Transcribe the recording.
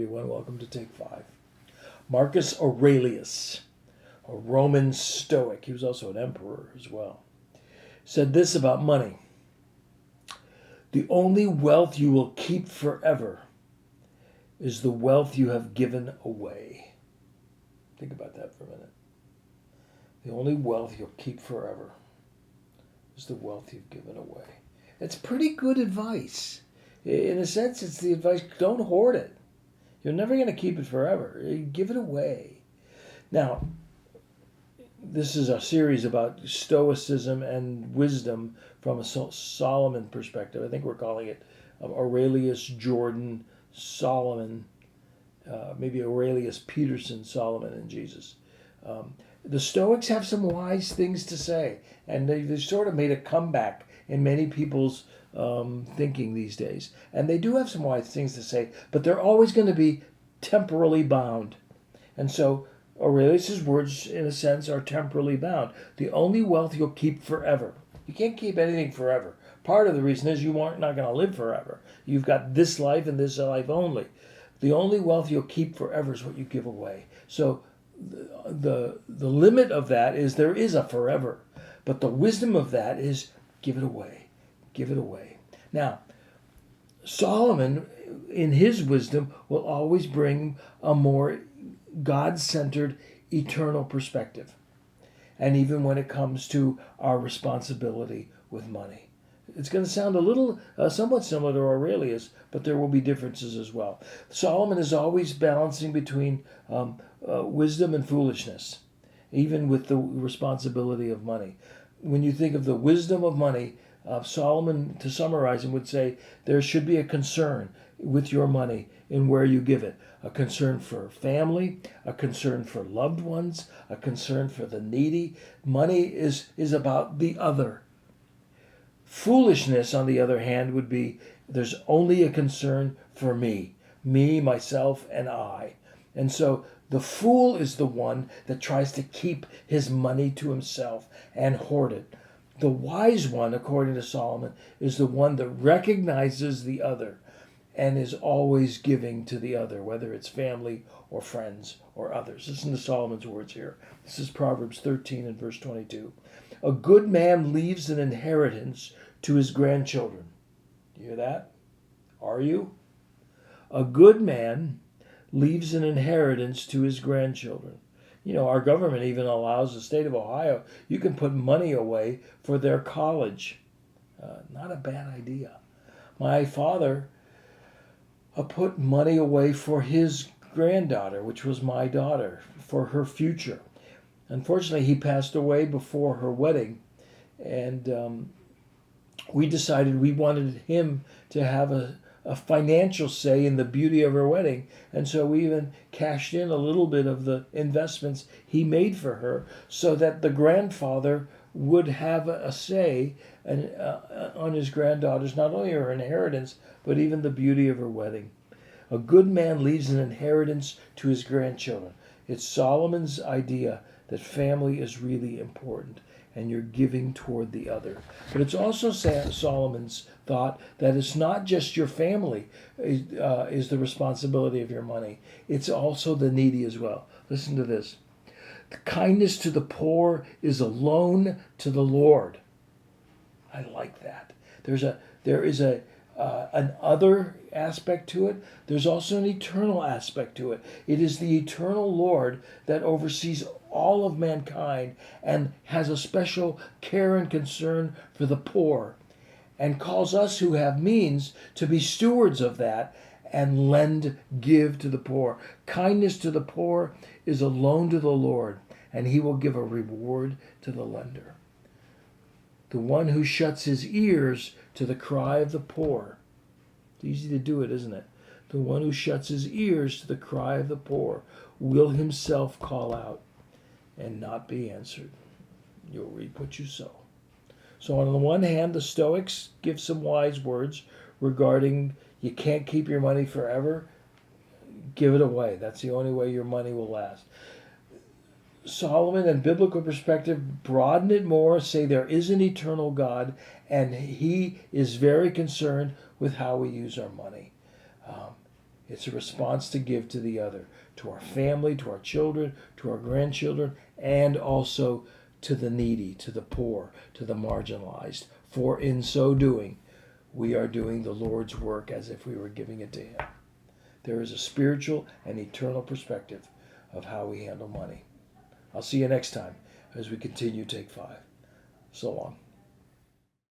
everyone. Welcome to Take 5. Marcus Aurelius, a Roman stoic, he was also an emperor as well, said this about money. The only wealth you will keep forever is the wealth you have given away. Think about that for a minute. The only wealth you'll keep forever is the wealth you've given away. It's pretty good advice. In a sense, it's the advice, don't hoard it. You're never going to keep it forever. Give it away. Now, this is a series about Stoicism and wisdom from a Solomon perspective. I think we're calling it Aurelius, Jordan, Solomon, maybe Aurelius, Peterson, Solomon, and Jesus. The Stoics have some wise things to say, and they sort of made a comeback in many people's thinking these days. And they do have some wise things to say, but they're always going to be temporally bound. And so Aurelius's words, in a sense, are temporally bound. The only wealth you'll keep forever. You can't keep anything forever. Part of the reason is you aren't not going to live forever. You've got this life and this life only. The only wealth you'll keep forever is what you give away. So the limit of that is there is a forever. But the wisdom of that is give it away. Give it away. Now, Solomon, in his wisdom, will always bring a more God-centered, eternal perspective. And even when it comes to our responsibility with money. It's going to sound a little, somewhat similar to Aurelius, but there will be differences as well. Solomon is always balancing between wisdom and foolishness, even with the responsibility of money. When you think of the wisdom of money, Solomon, to summarize him, would say there should be a concern with your money in where you give it. A concern for family, a concern for loved ones, a concern for the needy. Money is about the other. Foolishness, on the other hand, would be there's only a concern for me, myself, and I. And so the fool is the one that tries to keep his money to himself and hoard it. The wise one, according to Solomon, is the one that recognizes the other and is always giving to the other, whether it's family or friends or others. Listen to Solomon's words here. This is Proverbs 13 and verse 22. A good man leaves an inheritance to his grandchildren. Do you hear that? Are you? A good man leaves an inheritance to his grandchildren. You know, our government even allows the state of Ohio, you can put money away for their college. Not a bad idea. My father put money away for his granddaughter, which was my daughter, for her future. Unfortunately, he passed away before her wedding, and we decided we wanted him to have a financial say in the beauty of her wedding. And so we even cashed in a little bit of the investments he made for her so that the grandfather would have a say on his granddaughter's, not only her inheritance, but even the beauty of her wedding. A good man leaves an inheritance to his grandchildren. It's Solomon's idea that family is really important and you're giving toward the other. But it's also Solomon's thought that it's not just your family is the responsibility of your money. It's also the needy as well. Listen to this. The kindness to the poor is a loan to the Lord. I like that. There is an other aspect to it. There's also an eternal aspect to it. It is the eternal Lord that oversees all of mankind and has a special care and concern for the poor and calls us who have means to be stewards of that and give to the poor. Kindness to the poor is a loan to the Lord, and he will give a reward to the lender. The one who shuts his ears to the cry of the poor. It's easy to do it, isn't it? The one who shuts his ears to the cry of the poor will himself call out and not be answered. You'll reap what you sow. So on the one hand, the Stoics give some wise words regarding you can't keep your money forever. Give it away. That's the only way your money will last. Solomon, in biblical perspective, broaden it more, say there is an eternal God, and he is very concerned with how we use our money. It's a response to give to the other, to our family, to our children, to our grandchildren, and also to the needy, to the poor, to the marginalized. For in so doing, we are doing the Lord's work as if we were giving it to Him. There is a spiritual and eternal perspective of how we handle money. I'll see you next time as we continue Take 5. So long.